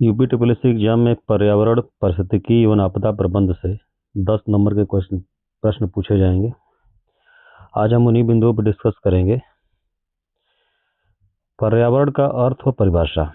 UP triple exam में पर्यावरण पारिस्थितिकी एवं आपदा प्रबंध से 10 नंबर के प्रश्न पूछे जाएंगे। आज हम उन्हीं बिंदुओं पर डिस्कस करेंगे। पर्यावरण का अर्थ व परिभाषा।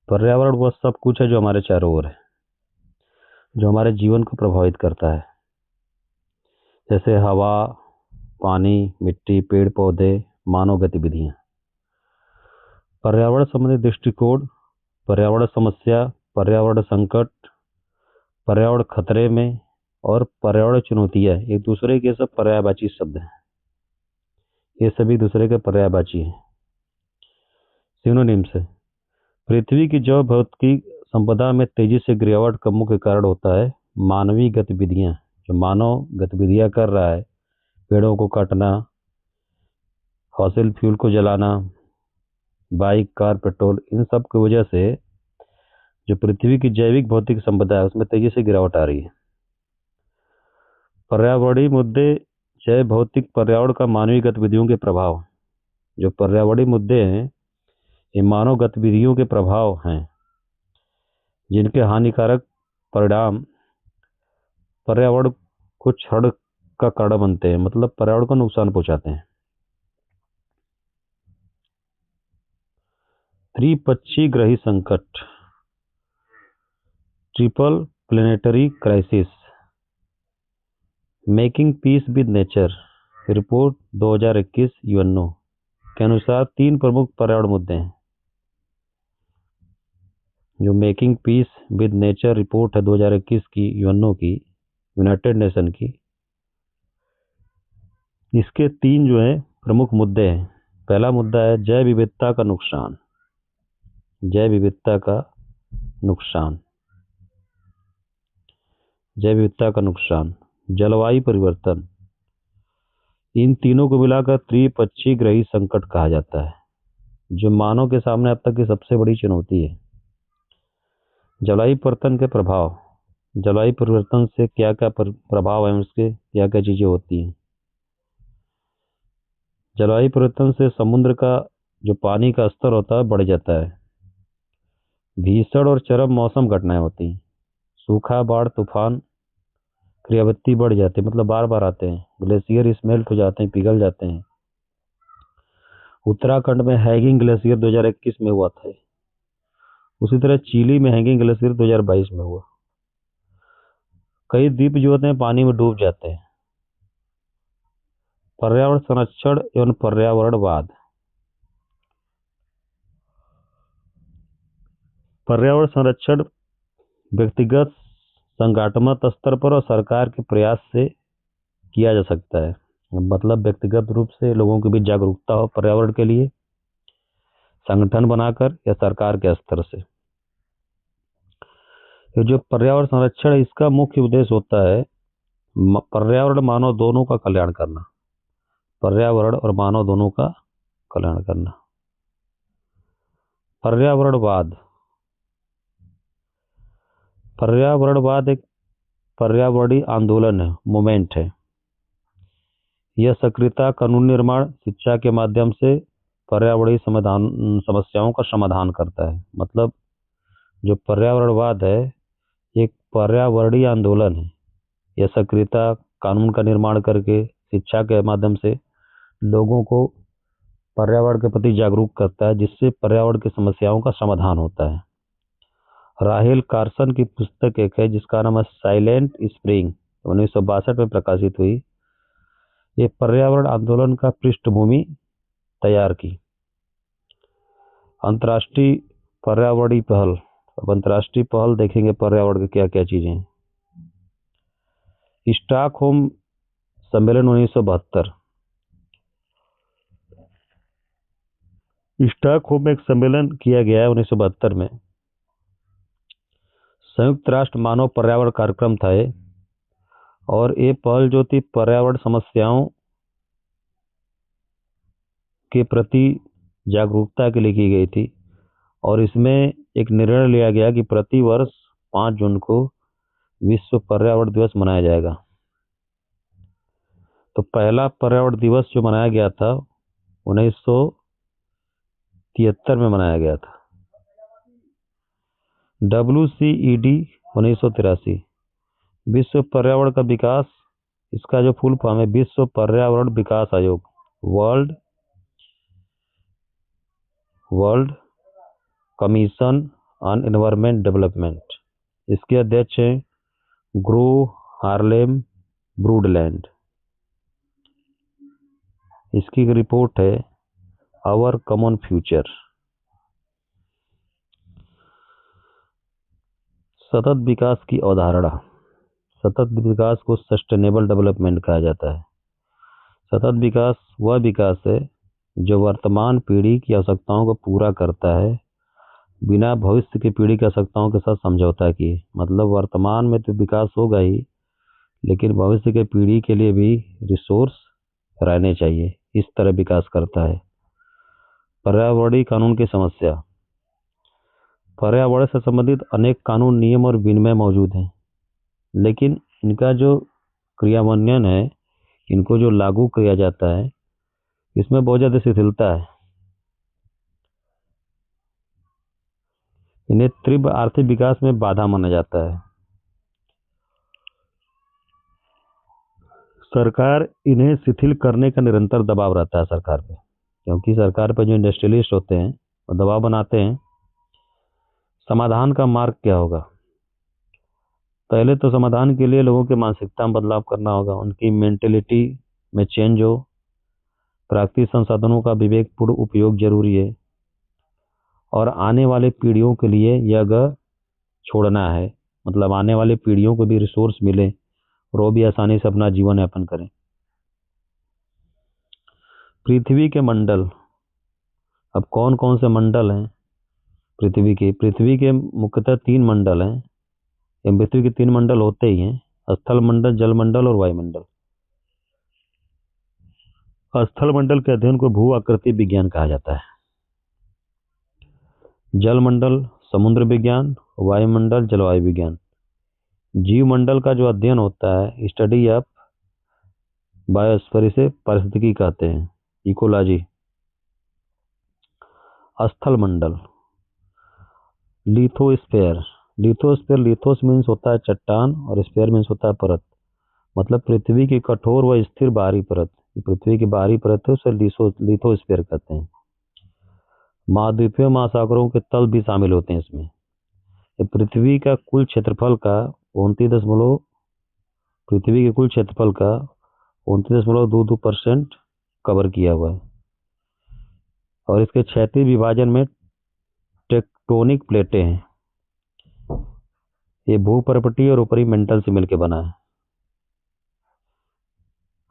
पर्यावरण वह सब कुछ है जो हमारे चारों ओर है, जो हमारे जीवन को प्रभावित करता है, जैसे हवा, पानी, मिट्टी, पेड़ पौधे, मानव गतिविधियां। पर्यावरण संबंधी दृष्टिकोण, पर्यावरण समस्या, पर्यावरण संकट, पर्यावरण खतरे में और पर्यावरण चुनौतियां एक दूसरे के सब पर्यायवाची शब्द हैं। ये सभी दूसरे के पर्यायवाची हैं। सिनोनिम्स है। पृथ्वी की जैव भौतिक संपदा में तेजी से गिरावट का मुख्य कारण होता है मानवीय गतिविधियां। जो मानव गतिविधियां कर रहा है, पेड़ों को काटना, फॉसिल फ्यूल को जलाना, बाइक, कार, पेट्रोल, इन सब की वजह से जो पृथ्वी की जैविक भौतिक संपदा है उसमें तेजी से गिरावट आ रही है। पर्यावरणीय मुद्दे, जैव भौतिक पर्यावरण का मानवीय गतिविधियों के प्रभाव। जो पर्यावरणीय मुद्दे हैं ये मानव गतिविधियों के प्रभाव हैं जिनके हानिकारक परिणाम पर्यावरण को क्षरण का कारण बनते हैं, मतलब पर्यावरण को नुकसान पहुंचाते हैं। त्रिपक्षीय ग्रही संकट, triple planetary crisis, making peace with nature, report 2021 UNO के अनुसार 3 प्रमुख पर्यावरण मुद्दे हैं। जो making peace with nature report है 2021 की, यूएनओ की, यूनाइटेड नेशन की, इसके 3 जो है प्रमुख मुद्दे हैं। पहला मुद्दा है जैव विविधता का नुकसान। जैव विविधता का नुकसान, जैव विविधता का नुकसान, जलवायु परिवर्तन। इन तीनों को मिलाकर त्रिपक्षीय ग्रही संकट कहा जाता है, जो मानव के सामने अब तक की सबसे बड़ी चुनौती है। जलवायु परिवर्तन के प्रभाव। जलवायु परिवर्तन से क्या क्या प्रभाव है, उसके क्या क्या चीजें होती हैं। जलवायु परिवर्तन से समुद्र का जो पानी का स्तर होता है बढ़ जाता है। भीषण और चरम मौसम घटनाएं होती हैं। सूखा, बाढ़, तूफान की आवृत्ति बढ़ जाती है, मतलब बार बार आते हैं। ग्लेशियर स्मेल्ट हो जाते हैं, पिघल जाते हैं। उत्तराखंड में हैंगिंग ग्लेशियर 2021 में हुआ था। उसी तरह चिली में हैंगिंग ग्लेशियर 2022 में हुआ। कई द्वीप जो होते हैं पानी में डूब जाते हैं। पर्यावरण संरक्षण एवं पर्यावरणवाद। पर्यावरण संरक्षण व्यक्तिगत, संगठनात्मक स्तर पर और सरकार के प्रयास से किया जा सकता है। मतलब व्यक्तिगत रूप से लोगों के बीच जागरूकता हो पर्यावरण के लिए, संगठन बनाकर, या सरकार के स्तर से। ये जो पर्यावरण संरक्षण है इसका मुख्य उद्देश्य होता है पर्यावरण मानव दोनों का कल्याण करना। पर्यावरण और मानव दोनों का कल्याण करना। पर्यावरणवाद। पर्यावरणवाद एक पर्यावरणीय आंदोलन है, मूवमेंट है। यह सक्रियता, कानून निर्माण, शिक्षा के माध्यम से पर्यावरणीय समस्याओं का समाधान करता है। मतलब जो पर्यावरणवाद है एक पर्यावरणीय आंदोलन है। यह सक्रियता, कानून का निर्माण करके, शिक्षा के माध्यम से लोगों को पर्यावरण के प्रति जागरूक करता है, जिससे पर्यावरण की समस्याओं का समाधान होता है। राहेल कार्सन की पुस्तक एक है जिसका नाम है साइलेंट स्प्रिंग, 1962 में प्रकाशित हुई। ये पर्यावरण आंदोलन का पृष्ठभूमि तैयार की। अंतर्राष्ट्रीय पर्यावरणीय पहल। अब अंतर्राष्ट्रीय पहल देखेंगे पर्यावरण की क्या क्या चीजें हैं। स्टॉकहोम सम्मेलन 1972। स्टॉकहोम में एक सम्मेलन किया गया है 1972 में। संयुक्त राष्ट्र मानव पर्यावरण कार्यक्रम था ये, और ये पहल जो थी पर्यावरण समस्याओं के प्रति जागरूकता के लिए की गई थी। और इसमें एक निर्णय लिया गया कि प्रति वर्ष 5 जून को विश्व पर्यावरण दिवस मनाया जाएगा। तो पहला पर्यावरण दिवस जो मनाया गया था 1973 में मनाया गया था। WCED 1983 विश्व पर्यावरण का विकास, इसका जो फुल फॉर्म है विश्व पर्यावरण विकास आयोग, world commission on environment development. इसके अध्यक्ष हैं ग्रो हार्लेम ब्रूडलैंड। इसकी एक रिपोर्ट है आवर कॉमन फ्यूचर। सतत विकास की अवधारणा। सतत विकास को सस्टेनेबल डेवलपमेंट कहा जाता है। सतत विकास वह विकास है जो वर्तमान पीढ़ी की आवश्यकताओं को पूरा करता है बिना भविष्य की पीढ़ी की आवश्यकताओं के साथ समझौता किए। मतलब वर्तमान में तो विकास होगा ही, लेकिन भविष्य की पीढ़ी के लिए भी रिसोर्स रहने चाहिए, इस तरह विकास करता है। पर्यावरणीय कानून की समस्या। पर्यावरण से संबंधित अनेक कानून, नियम और विनियम मौजूद हैं, लेकिन इनका जो क्रियान्वयन है, इनको जो लागू किया जाता है, इसमें बहुत ज़्यादा शिथिलता है। इन्हें तीव्र आर्थिक विकास में बाधा माना जाता है। सरकार इन्हें शिथिल करने का निरंतर दबाव रहता है सरकार पे, क्योंकि सरकार पे जो इंडस्ट्रियलिस्ट होते हैं वो दबाव बनाते हैं। समाधान का मार्ग क्या होगा? पहले तो समाधान के लिए लोगों की मानसिकता में बदलाव करना होगा, उनकी मेंटेलिटी में चेंज हो। प्राकृतिक संसाधनों का विवेकपूर्ण उपयोग जरूरी है और आने वाले पीढ़ियों के लिए यह जगह छोड़ना है। मतलब आने वाली पीढ़ियों को भी रिसोर्स मिले और वो भी आसानी से अपना जीवन यापन करें। पृथ्वी के मंडल। अब कौन कौन से मंडल हैं पृथ्वी के मुख्यतः 3 मंडल हैं। ये पृथ्वी के 3 मंडल होते ही हैं, स्थल मंडल, जल मंडल और वायुमंडल। स्थल मंडल के अध्ययन को भू आकृति विज्ञान कहा जाता है। जल मंडल समुद्र विज्ञान, वायुमंडल जलवायु विज्ञान। जीव मंडल का जो अध्ययन होता है स्टडी ऑफ बायोस्फीयर, से पारिस्थितिकी कहते हैं, इकोलॉजी। स्थल मंडल लिथोस्फीयर। लिथोस मीन्स होता है चट्टान और स्फीयर मीन्स होता है परत। मतलब पृथ्वी की कठोर व स्थिर बाहरी परत, पृथ्वी की बाहरी परत है, उसे लिथोस्फीयर कहते हैं। महाद्वीपीय महासागरों के तल भी शामिल होते हैं इसमें। पृथ्वी का कुल क्षेत्रफल का 29.22% कवर किया हुआ है। और इसके क्षैतिज विभाजन में टेक्टोनिक प्लेटें हैं। ये भूपर्पटीय और ऊपरी मेंटल से मिलकर बना है।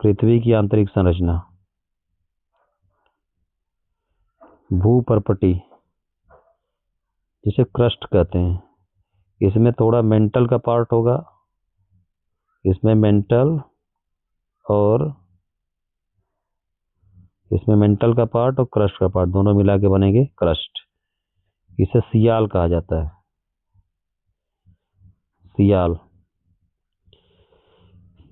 पृथ्वी की आंतरिक संरचना। भूपर्पटी जिसे क्रस्ट कहते हैं, इसमें थोड़ा मेंटल का पार्ट होगा, इसमें मेंटल का पार्ट और क्रस्ट का पार्ट दोनों मिला के बनेंगे क्रस्ट। इसे सियाल कहा जाता है, सियाल।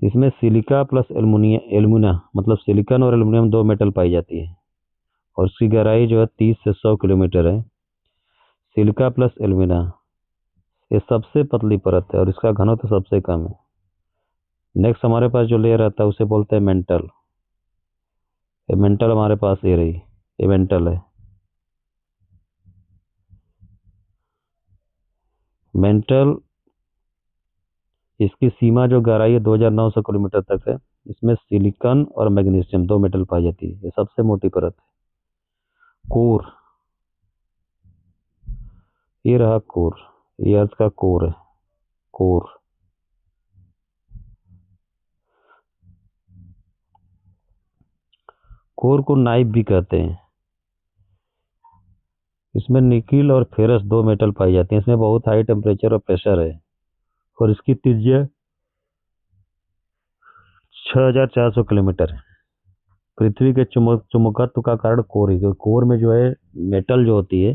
इसमें सिलिका प्लस एल्यूमिना मतलब सिलिकॉन और एल्यूमिनियम 2 मेटल पाई जाती है और इसकी गहराई जो है 30 से 100 किलोमीटर है। सिलिका प्लस एल्यूमिना ये सबसे पतली परत है और इसका घनत्व सबसे कम है। नेक्स्ट हमारे पास जो लेयर आता है उसे बोलते हैं मेंटल। ये मेंटल हमारे पास ये रही, ये मेंटल है। मेंटल इसकी सीमा जो गहराई है 2900 किलोमीटर तक है। इसमें सिलिकॉन और मैग्नीशियम 2 मेटल पाई जाती है। ये सबसे मोटी परत है। कोर, ये रहा कोर, ये अर्थ का कोर है, कोर। कोर को नाइफ भी कहते हैं। इसमें निकिल और फेरस 2 मेटल पाई जाती हैं। इसमें बहुत हाई टेम्परेचर और प्रेशर है और इसकी त्रिज्या 6400 किलोमीटर है। पृथ्वी के चुंबकत्व का कारण कोर ही, क्योंकि कोर में जो है मेटल जो होती है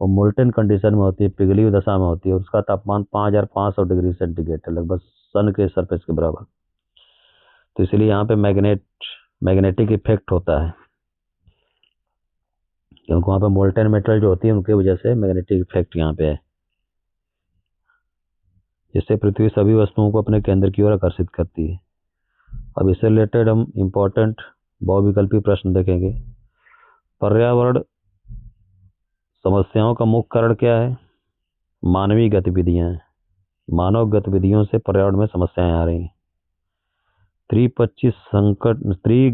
वो मोल्टन कंडीशन में होती है, पिघली हुई दशा में होती है और उसका तापमान 5500 डिग्री सेंटीग्रेड है, लगभग सन के सरफेस के बराबर। तो इसलिए यहाँ पे मैग्नेटिक इफेक्ट होता है, क्योंकि वहाँ पे मोल्टन मेटल जो होती है उनकी वजह से मैग्नेटिक इफेक्ट यहाँ पे है। जिससे पृथ्वी सभी वस्तुओं को अपने केंद्र की ओर आकर्षित करती है। अब इससे रिलेटेड हम इम्पोर्टेंट बहुविकल्पी प्रश्न देखेंगे। पर्यावरण समस्याओं का मुख्य कारण क्या है? मानवीय गतिविधियां हैं। मानव गतिविधियों से पर्यावरण में समस्याएं आ रही हैं।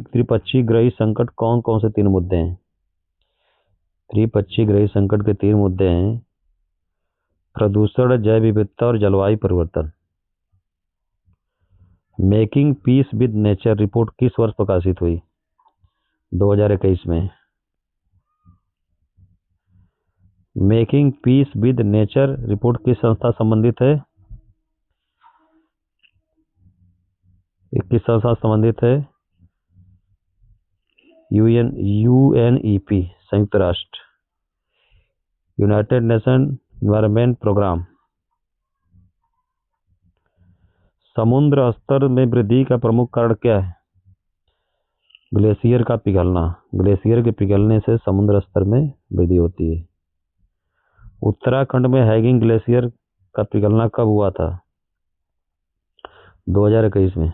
त्रिपक्षीय ग्रही संकट कौन कौन से 3 मुद्दे हैं? त्रिपक्षीय ग्रही संकट के 3 मुद्दे हैं: प्रदूषण, जैव विविधता और जलवायु परिवर्तन। Making peace with nature report किस वर्ष प्रकाशित हुई? 2021 में। Making peace with nature report किस संस्था संबंधित है? किस संस्था संबंधित है? यूएनईपी, संयुक्त राष्ट्र, यूनाइटेड नेशन एनवायरनमेंट प्रोग्राम। समुद्र स्तर में वृद्धि का प्रमुख कारण क्या है? ग्लेशियर का पिघलना। ग्लेशियर के पिघलने से समुद्र स्तर में वृद्धि होती है। उत्तराखंड में हैगिंग ग्लेशियर का पिघलना कब हुआ था? 2021 में।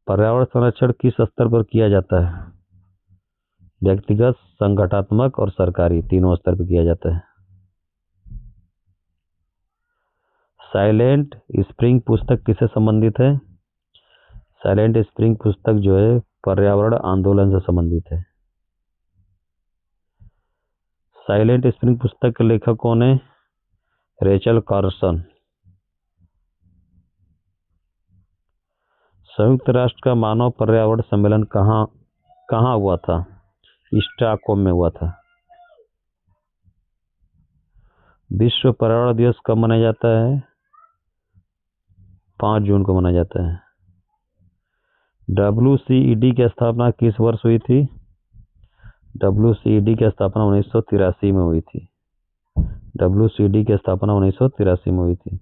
पर्यावरण संरक्षण किस स्तर पर किया जाता है? व्यक्तिगत, संगठनात्मक और सरकारी, तीनों स्तर पर किया जाता है। साइलेंट स्प्रिंग पुस्तक किससे संबंधित है? साइलेंट स्प्रिंग पुस्तक जो है पर्यावरण आंदोलन से संबंधित है। साइलेंट स्प्रिंग पुस्तक के लेखक कौन है? Rachel Carson. संयुक्त राष्ट्र का मानव पर्यावरण सम्मेलन कहाँ हुआ था? स्टॉकहोम में हुआ था। विश्व पर्यावरण दिवस कब मनाया जाता है? 5 जून को मनाया जाता है। WCED की स्थापना किस वर्ष हुई थी? WCED की स्थापना 1983 में हुई थी। WCED की स्थापना 1983 में हुई थी।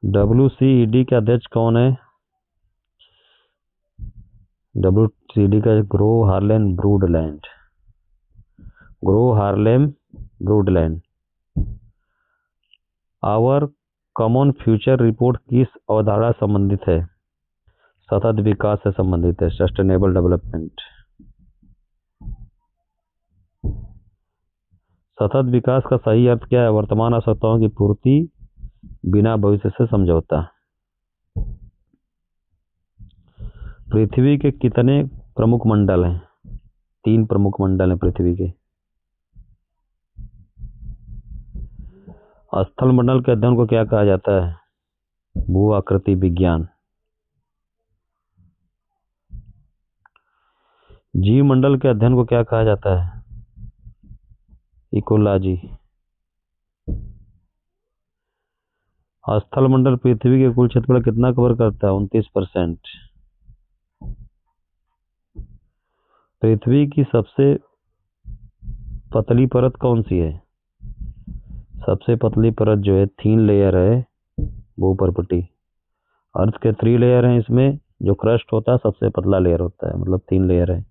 WCED के अध्यक्ष कौन है? WCED का Gro Harlem Brundtland. Gro Harlem Brundtland. Our common future report किस अवधारणा संबंधित है? सतत विकास से संबंधित है, सस्टेनेबल डेवलपमेंट। सतत विकास का सही अर्थ क्या है? वर्तमान आवश्यकताओं की पूर्ति बिना भविष्य से समझौता। पृथ्वी के कितने प्रमुख मंडल हैं? 3 प्रमुख मंडल हैं पृथ्वी के। स्थल मंडल के अध्ययन को क्या कहा जाता है? भू आकृति विज्ञान। जीव मंडल के अध्ययन को क्या कहा जाता है? इकोलॉजी। स्थल मंडल पृथ्वी के कुल क्षेत्रफल कितना कवर करता है? 29%। पृथ्वी की सबसे पतली परत कौन सी है? सबसे पतली परत जो है थीन लेयर है, भूपर्पटी। अर्थ के 3 लेयर हैं, इसमें जो क्रस्ट होता है सबसे पतला लेयर होता है, मतलब 3 लेयर है।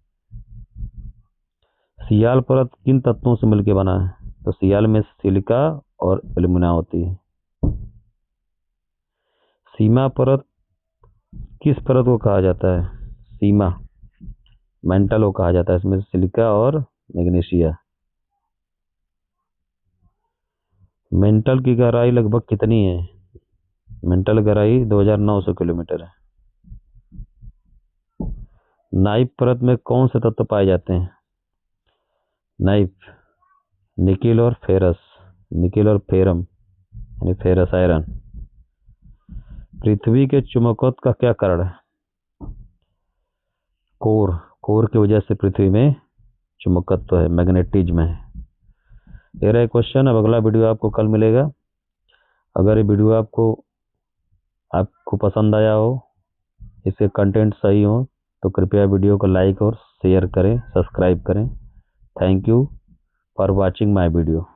सियाल परत किन तत्वों से मिलकर बना है? तो सियाल में सिलिका और एल्यूमिना होती है। सीमा परत किस परत को कहा जाता है? सीमा मेंटल को कहा जाता है, इसमें सिलिका और मैग्नीशिया। मेंटल की गहराई लगभग कितनी है? मेंटल गहराई 2900 किलोमीटर है। नाइफ परत में कौन से तत्व पाए जाते हैं? नाइफ, निकिल और फेरस, निकिल और फेरम यानी फेरस आयरन। पृथ्वी के चुंबकत्व का क्या कारण है? कोर की वजह से पृथ्वी में चुंबकत्व है, मैग्नेटिज्म है। ये रहा क्वेश्चन। अब अगला वीडियो आपको कल मिलेगा। अगर ये वीडियो आपको पसंद आया हो, इसके कंटेंट सही हो, तो कृपया वीडियो को लाइक और शेयर करें, सब्सक्राइब करें। Thank you for watching my video.